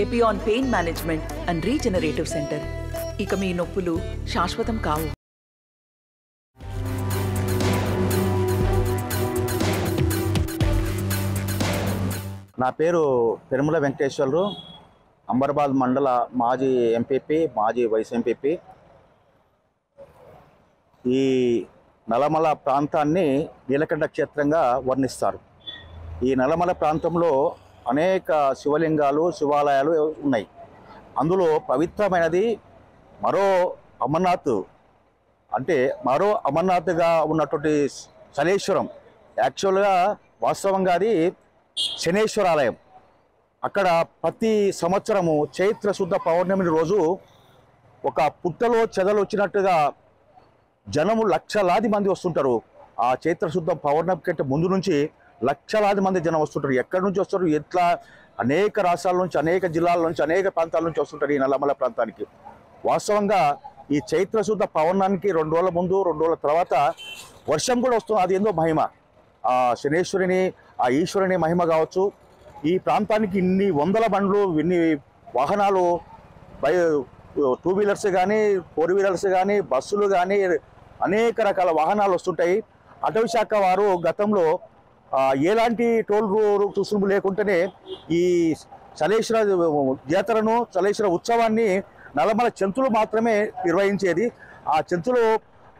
Epione pain management and regenerative centre. ఇక మీ నొప్పులు శాశ్వతం కావు. నా పేరు పెరుమల వెంకటేశ్వర్లు, అంబర్బాద్ మండల మాజీ ఎంపీపీ, మాజీ వైస్ ఎంపీపీ. ఈ నల్లమల ప్రాంతాన్ని నీలకంఠ క్షేత్రంగా వర్ణిస్తారు. ఈ నల్లమల ప్రాంతంలో అనేక శివలింగాలు, శివాలయాలు ఉన్నాయి. అందులో పవిత్రమైనది మరో అమర్నాథ్, అంటే మరో అమర్నాథ్గా ఉన్నటువంటి శనేశ్వరం. యాక్చువల్గా వాస్తవంగా అది శనేశ్వరాలయం. అక్కడ ప్రతి సంవత్సరము చైత్ర శుద్ధ పౌర్ణమి రోజు ఒక పుట్టలో చెదలు వచ్చినట్టుగా జనము లక్షలాది మంది వస్తుంటారు. ఆ చైత్ర శుద్ధ పౌర్ణమి కంటే ముందు నుంచి లక్షలాది మంది జనం వస్తుంటారు. ఎక్కడి నుంచి వస్తారు, ఎట్లా అనేక రాష్ట్రాల నుంచి, అనేక జిల్లాల నుంచి, అనేక ప్రాంతాల నుంచి వస్తుంటారు ఈ నల్లమల ప్రాంతానికి. వాస్తవంగా ఈ చైత్ర శుద్ధ పౌర్ణానికి 2 రోజుల ముందు, 2 రోజుల తర్వాత వర్షం కూడా వస్తుంది. అది ఏందో మహిమ, ఆ శనేశ్వరుని, ఆ ఈశ్వరుని మహిమ కావచ్చు. ఈ ప్రాంతానికి ఇన్ని వందల బండ్లు, ఇన్ని వాహనాలు, 2 వీలర్స్ కానీ, 4 వీలర్స్ కానీ, బస్సులు కానీ, అనేక రకాల వాహనాలు వస్తుంటాయి. అటవీ శాఖ వారు గతంలో ఎలాంటి టోల్ రుసుము లేకుండానే ఈ చలేశ్వర జాతరను, చలేశ్వర ఉత్సవాన్ని నల్లమల చెంచులు మాత్రమే నిర్వహించేది. ఆ చెంచులు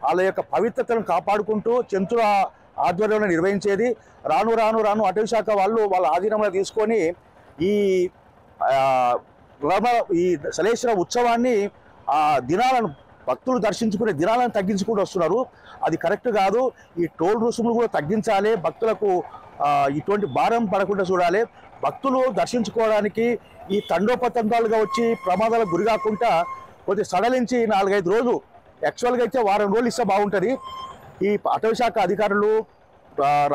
వాళ్ళ యొక్క పవిత్రతను కాపాడుకుంటూ చెంచుల ఆధ్వర్యంలో నిర్వహించేది. రాను రాను రాను అటవీ శాఖ వాళ్ళు వాళ్ళ ఆధీనంలో తీసుకొని ఈ ఈ చలేశ్వర ఉత్సవాన్ని దినాలను, భక్తులు దర్శించుకునే దినాలను తగ్గించుకుంటూ వస్తున్నారు. అది కరెక్ట్ కాదు. ఈ టోల్ రుసుములు కూడా తగ్గించాలి. భక్తులకు ఇటువంటి భారం పడకుండా చూడాలి. భక్తులు దర్శించుకోవడానికి ఈ తండోపతండాలుగా వచ్చి ప్రమాదాలకు గురి కాకుండా కొద్ది సడలించి 4-5 రోజులు, యాక్చువల్గా అయితే 1 వారం రోజులు ఇస్తే బాగుంటుంది. ఈ అటవీ శాఖ అధికారులు,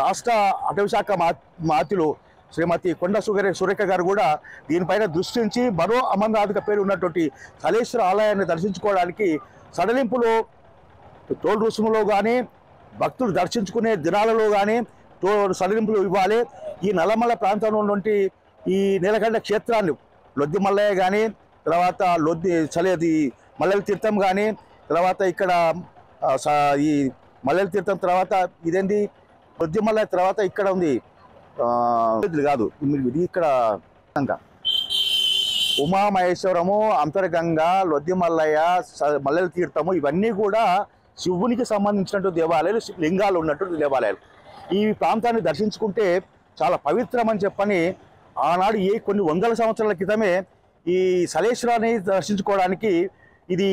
రాష్ట్ర అటవీ శాఖ మాతులు శ్రీమతి కొండ సురేఖ గారు కూడా దీనిపైన దృష్టించి మరో అమర్నాథ్గా పేరు ఉన్నటువంటి చలేశ్వర ఆలయాన్ని దర్శించుకోవడానికి సడలింపులో టోల్ రుసుములో కానీ, భక్తులు దర్శించుకునే దినాలలో కానీ సడలింపులు ఇవ్వాలి. ఈ నల్లమల ప్రాంతంలో నుండి ఈ నీలకంఠ క్షేత్రాన్ని, లొద్ది మల్లయ్య కానీ, తర్వాత మల్లెల తీర్థం కానీ, తర్వాత ఇక్కడ ఈ మల్లెల తీర్థం తర్వాత ఇదేంటి లొద్ది మల్లయ్య తర్వాత ఇక్కడ ఉంది కాదు, ఇది ఇక్కడ ఉమామహేశ్వరము, అంతర్గంగా, లొద్ది మల్లయ్య, మల్లెల తీర్థము, ఇవన్నీ కూడా శివునికి సంబంధించినటువంటి దేవాలయాలు, లింగాలు ఉన్నటువంటి దేవాలయాలు. ఈ ప్రాంతాన్ని దర్శించుకుంటే చాలా పవిత్రమని చెప్పని ఆనాడు కొన్ని వందల సంవత్సరాల క్రితమే ఈ చలేశ్వరాన్ని దర్శించుకోవడానికి ఇది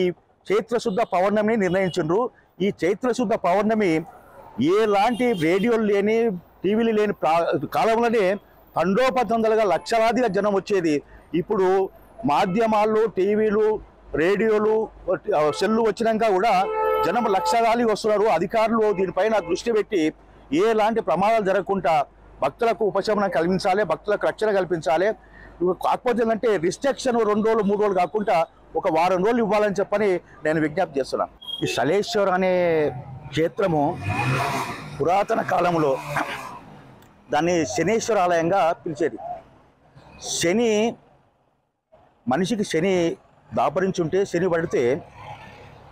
చైత్రశుద్ధ పౌర్ణమిని నిర్ణయించిండ్రు. ఈ చైత్రశుద్ధ పౌర్ణమి ఎలాంటి రేడియోలు లేని, టీవీలు లేని కాలంలోనే తండోపతందలుగా లక్షలాదిగా జనం వచ్చేది. ఇప్పుడు మాధ్యమాలు, టీవీలు, రేడియోలు, సెల్లు వచ్చినాక కూడా జనం లక్షలాది వస్తున్నారు. అధికారులు దీనిపైన దృష్టి పెట్టి ఎలాంటి ప్రమాదాలు జరగకుండా భక్తులకు ఉపశమనం కలిగించాలి, భక్తులకు రక్షణ కల్పించాలి. కాకపోతే ఏంటంటే రిస్ట్రిక్షన్ 2 రోజులు 3 రోజులు కాకుండా 1 వారం రోజులు ఇవ్వాలని చెప్పని నేను విజ్ఞప్తి చేస్తున్నాను. ఈ చలేశ్వర్ అనే క్షేత్రము పురాతన కాలంలో దాన్ని శనేశ్వర ఆలయంగా పిలిచేది. మనిషికి శని దాపరించుంటే, శని పడితే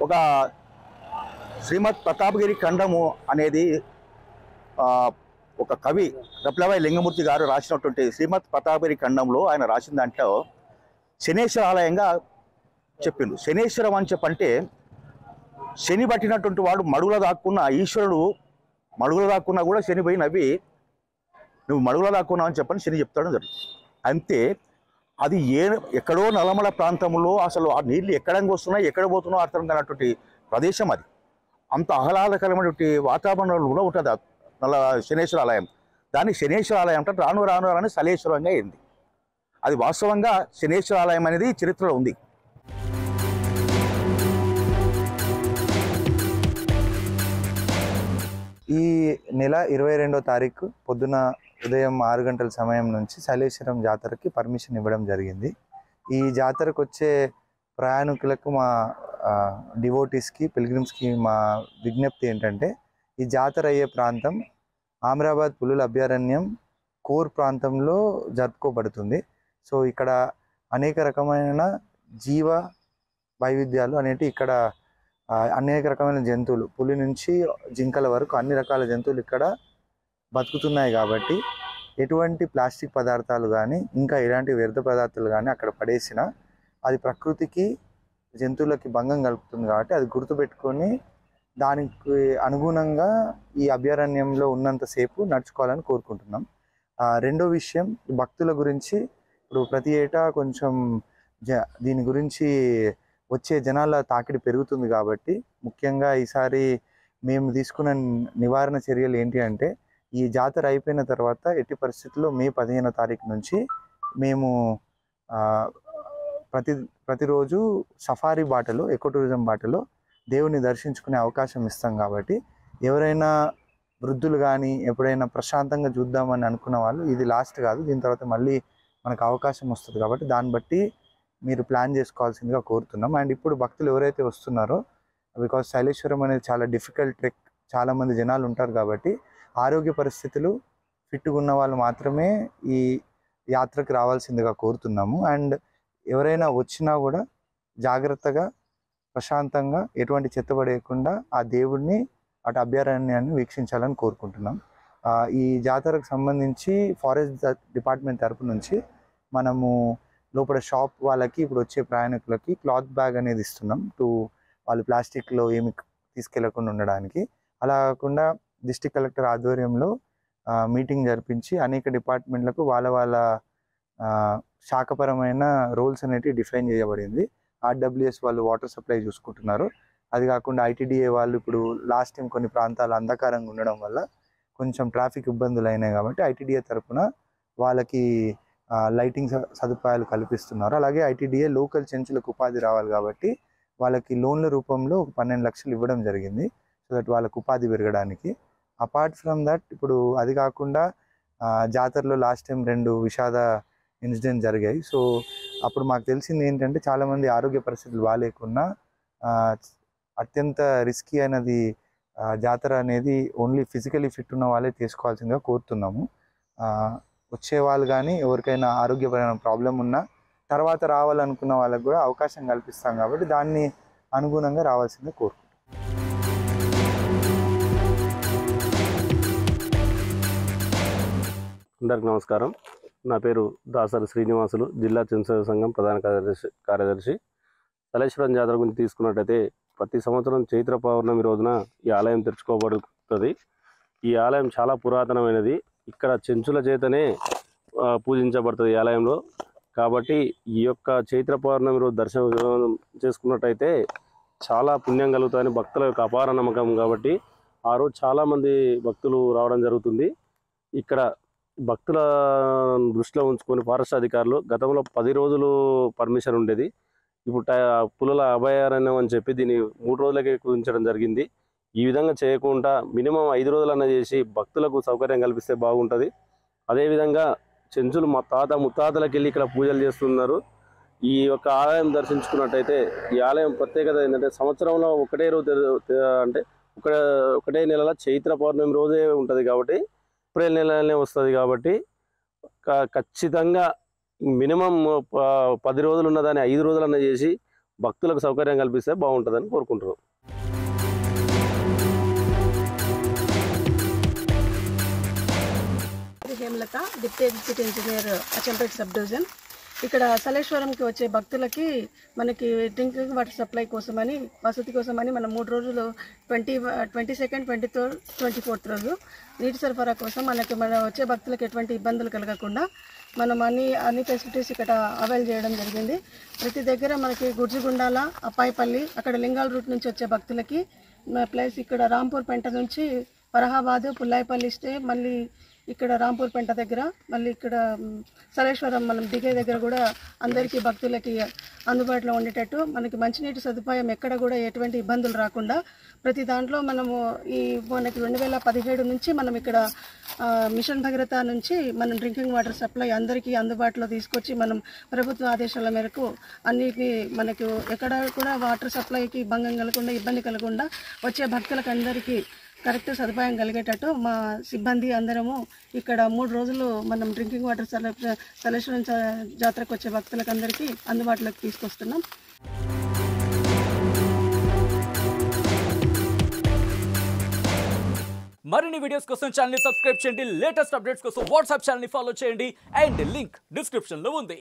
ఒక శ్రీమద్ ప్రతాపగిరి ఖండము అనేది ఒక కవి రప్లవాయి లింగమూర్తి గారు రాసినటువంటి శ్రీమద్ ప్రతాపగిరి ఖండంలో ఆయన రాసిన దాంట్లో శనేశ్వర ఆలయంగా చెప్పిండు. శనేశ్వరం అని చెప్పంటే శని పట్టినటువంటి వాడు మడుగుల దాక్కున్న ఈశ్వరుడు, మడుగుల దాక్కున్నా కూడా శని పోయి నవ్వి నువ్వు మడుగుల దాక్కున్నావు అని చెప్పని శని చెప్తాడు జరుగుతుంది. అంతే. అది ఎక్కడో నల్లమల ప్రాంతంలో అసలు ఆ నీళ్లు ఎక్కడానికి వస్తున్నాయి, ఎక్కడ పోతున్నావు అర్థం కానటువంటి ప్రదేశం. అది అంత ఆహ్లాదకరమైనటువంటి వాతావరణంలో కూడా ఉంటుంది శనేశ్వర ఆలయం. దాన్ని శనేశ్వర ఆలయం అంటే రాను రాను రాని చలేశ్వరంగా అయింది. అది వాస్తవంగా శనేశ్వర ఆలయం అనేది చరిత్రలో ఉంది. ఈ నెల 22వ తారీఖు పొద్దున ఉదయం 6 గంటల సమయం నుంచి చలేశ్వరం జాతరకి పర్మిషన్ ఇవ్వడం జరిగింది. ఈ జాతరకు వచ్చే ప్రయాణికులకు, మా డివోటీస్కి, పిల్గ్రిమ్స్కి మా విజ్ఞప్తి ఏంటంటే, ఈ జాతర అయ్యే ప్రాంతం అమరాబాద్ పులుల అభయారణ్యం కోర్ ప్రాంతంలో జరుపుకోబడుతుంది. సో ఇక్కడ అనేక రకమైన జీవ వైవిధ్యాలు అనేటివి ఇక్కడ అనేక రకమైన జంతువులు, పులి నుంచి జింకల వరకు అన్ని రకాల జంతువులు ఇక్కడ బతుకుతున్నాయి. కాబట్టి ఎటువంటి ప్లాస్టిక్ పదార్థాలు కానీ ఇంకా ఎలాంటి వ్యర్థ పదార్థాలు కానీ అక్కడ పడేసినా అది ప్రకృతికి జంతువులకి భంగం కలుపుతుంది. కాబట్టి అది గుర్తుపెట్టుకొని దానికి అనుగుణంగా ఈ అభయారణ్యంలో ఉన్నంతసేపు నడుచుకోవాలని కోరుకుంటున్నాం. రెండో విషయం, భక్తుల గురించి ఇప్పుడు ప్రతి ఏటా కొంచెం దీని గురించి వచ్చే జనాల తాకిడి పెరుగుతుంది. కాబట్టి ముఖ్యంగా ఈసారి మేము తీసుకున్న నివారణ చర్యలు ఏంటి అంటే, ఈ జాతర అయిపోయిన తర్వాత ఎట్టి పరిస్థితుల్లో మే 15వ తారీఖు నుంచి మేము ప్రతిరోజు సఫారీ బాటలో, ఎకో టూరిజం బాటలో దేవుని దర్శించుకునే అవకాశం ఇస్తాం. కాబట్టి ఎవరైనా వృద్ధులు కానీ ఎప్పుడైనా ప్రశాంతంగా చూద్దామని అనుకున్న వాళ్ళు, ఇది లాస్ట్ కాదు, దీని తర్వాత మళ్ళీ మనకు అవకాశం వస్తుంది. కాబట్టి దాన్ని బట్టి మీరు ప్లాన్ చేసుకోవాల్సిందిగా కోరుతున్నాం. అండ్ ఇప్పుడు భక్తులు ఎవరైతే వస్తున్నారో, బికాజ్ శైలేశ్వరం అనేది చాలా డిఫికల్ట్ ట్రెక్, చాలామంది జనాలు ఉంటారు. కాబట్టి ఆరోగ్య పరిస్థితులు ఫిట్గా ఉన్న వాళ్ళు మాత్రమే ఈ యాత్రకు రావాల్సిందిగా కోరుతున్నాము. అండ్ ఎవరైనా వచ్చినా కూడా జాగ్రత్తగా ప్రశాంతంగా ఎటువంటి చెత్తపడేయకుండా ఆ దేవుడిని అటు అభయారణ్యాన్ని వీక్షించాలని కోరుకుంటున్నాం. ఈ జాతరకు సంబంధించి ఫారెస్ట్ డిపార్ట్మెంట్ తరపు నుంచి మనము లోపల షాప్ వాళ్ళకి, ఇప్పుడు వచ్చే ప్రయాణికులకి క్లాత్ బ్యాగ్ అనేది ఇస్తున్నాం, వాళ్ళు ప్లాస్టిక్లో ఏమి తీసుకెళ్లకుండా ఉండడానికి. అలా కాకుండా డిస్ట్రిక్ట్ కలెక్టర్ ఆధ్వర్యంలో మీటింగ్ జరిపించి అనేక డిపార్ట్మెంట్లకు వాళ్ళ శాఖపరమైన రోల్స్ అనేవి డిఫైన్ చేయబడింది. ఆర్డబ్ల్యూఎస్ వాళ్ళు వాటర్ సప్లై చూసుకుంటున్నారు. అది కాకుండా ఐటీడీఏ వాళ్ళు ఇప్పుడు లాస్ట్ టైం కొన్ని ప్రాంతాలు అంధకారంగా ఉండడం వల్ల కొంచెం ట్రాఫిక్ ఇబ్బందులు అయినాయి. కాబట్టి ఐటీడీఏ తరఫున వాళ్ళకి లైటింగ్ సదుపాయాలు కల్పిస్తున్నారు. అలాగే ఐటీడీఏ లోకల్ చెంచులకు ఉపాధి రావాలి కాబట్టి వాళ్ళకి లోన్ల రూపంలో 12 లక్షలు ఇవ్వడం జరిగింది, సో దట్ వాళ్ళకు ఉపాధి పెరగడానికి. అపార్ట్ ఫ్రమ్ దట్, ఇప్పుడు అది కాకుండా జాతరలో లాస్ట్ టైం 2 విషాద ఇన్సిడెంట్ జరిగాయి. సో అప్పుడు మాకు తెలిసింది ఏంటంటే, చాలామంది ఆరోగ్య పరిస్థితులు బాగాలేకున్నా అత్యంత రిస్కీ అయినది జాతర అనేది ఓన్లీ ఫిజికలీ ఫిట్ ఉన్న వాళ్ళే తీసుకోవాల్సిందిగా కోరుతున్నాము. వచ్చే వాళ్ళు కానీ ఎవరికైనా ఆరోగ్యపరమైన ప్రాబ్లం ఉన్నా తర్వాత రావాలనుకున్న వాళ్ళకు కూడా అవకాశం కల్పిస్తాం. కాబట్టి దాన్ని అనుగుణంగా రావాల్సిందిగా కోరుకుంటున్నాం. అందరికి నమస్కారం. నా పేరు దాసరి శ్రీనివాసులు, జిల్లా చెంచుల సంఘం ప్రధాన కార్యదర్శి. శైలేశ్వరం జాతర గురించి తీసుకున్నట్టయితే ప్రతి సంవత్సరం చైత్ర పౌర్ణమి రోజున ఈ ఆలయం తెరుచుకోబడుతుంది. ఈ ఆలయం చాలా పురాతనమైనది. ఇక్కడ చెంచుల చేతనే పూజించబడుతుంది ఈ ఆలయంలో. కాబట్టి ఈ యొక్క చైత్ర పౌర్ణమి రోజు దర్శనం చేసుకున్నట్టయితే చాలా పుణ్యం కలుగుతాయని భక్తుల యొక్క అపార నమ్మకం. కాబట్టి ఆ రోజు చాలామంది భక్తులు రావడం జరుగుతుంది. ఇక్కడ భక్తుల దృష్టిలో ఉంచుకొని ఫారెస్ట్ అధికారులు గతంలో 10 రోజులు పర్మిషన్ ఉండేది, ఇప్పుడు పులుల అభయారణ్యం అని చెప్పి దీన్ని 3 రోజులకే కుదించడం జరిగింది. ఈ విధంగా చేయకుండా మినిమం 5 రోజులన్నా చేసి భక్తులకు సౌకర్యం కల్పిస్తే బాగుంటుంది. అదేవిధంగా చెంచులు మా తాత ముత్తాతలకు వెళ్ళి ఇక్కడ పూజలు చేస్తున్నారు. ఈ యొక్క ఆలయం దర్శించుకున్నట్టయితే ఈ ఆలయం ప్రత్యేకత ఏంటంటే, సంవత్సరంలో ఒకటే రోజు అంటే ఒకటే నెలలో చైత్ర పౌర్ణమి రోజే ఉంటుంది. కాబట్టి ఏప్రిల్ నెలనే వస్తుంది. కాబట్టి ఖచ్చితంగా మినిమం 10 రోజులు ఉన్నదాన్ని 5 రోజులన్నా చేసి భక్తులకు సౌకర్యం కల్పిస్తే బాగుంటుందని కోరుకుంటున్నాం. Hemalatha, deputy executive engineer, Achampet sub division. ఇక్కడ శైలేశ్వరంకి వచ్చే భక్తులకి మనకి డ్రింకింగ్ వాటర్ సప్లై కోసమని, వసతి కోసమని మనం 3 రోజులు 22nd, 23rd, 24th రోజు నీటి సరఫరా కోసం మన వచ్చే భక్తులకు ఎటువంటి ఇబ్బందులు కలగకుండా మనం అన్ని ఫెసిలిటీస్ ఇక్కడ అవైల్ చేయడం జరిగింది. ప్రతి దగ్గర మనకి గుర్జిగుండాల, అప్పాయిపల్లి, అక్కడ లింగాల రూట్ నుంచి వచ్చే భక్తులకి ప్లస్ ఇక్కడ రాంపూర్ పెంట నుంచి ఫరహాబాద్, పుల్లాయిపల్లి స్టే, మళ్ళీ ఇక్కడ రాంపూర్ పెంట దగ్గర, మళ్ళీ ఇక్కడ శైలేశ్వరం మనం దిగే దగ్గర కూడా అందరికీ భక్తులకి అందుబాటులో ఉండేటట్టు మనకి మంచినీటి సదుపాయం ఎక్కడ కూడా ఎటువంటి ఇబ్బందులు రాకుండా ప్రతి దాంట్లో మనము మనకి 2017 నుంచి మనం ఇక్కడ మిషన్ భగీరథ నుంచి మనం డ్రింకింగ్ వాటర్ సప్లై అందరికీ అందుబాటులో తీసుకొచ్చి మనం ప్రభుత్వ ఆదేశాల మేరకు అన్నిటినీ మనకు ఎక్కడ కూడా వాటర్ సప్లైకి భంగం కలగకుండా, ఇబ్బంది కలగకుండా వచ్చే భక్తులకు అందరికీ కరెక్ట్ సదుపాయం కలిగేటట్టు మా సిబ్బంది అందరము ఇక్కడ 3 రోజులు మనం డ్రింకింగ్ వాటర్ సలేశ్వరం జాతరకు వచ్చే భక్తులకు అందరికీ అందుబాటులోకి తీసుకొస్తున్నాం. మరిన్ని వీడియోస్ కోసం ఛానల్ ని సబ్స్క్రైబ్ చేయండి. లేటెస్ట్ అప్డేట్స్ కోసం వాట్సాప్ ఛానల్ ని ఫాలో చేయండి. అండ్ లింక్ డిస్క్రిప్షన్ లో ఉంది.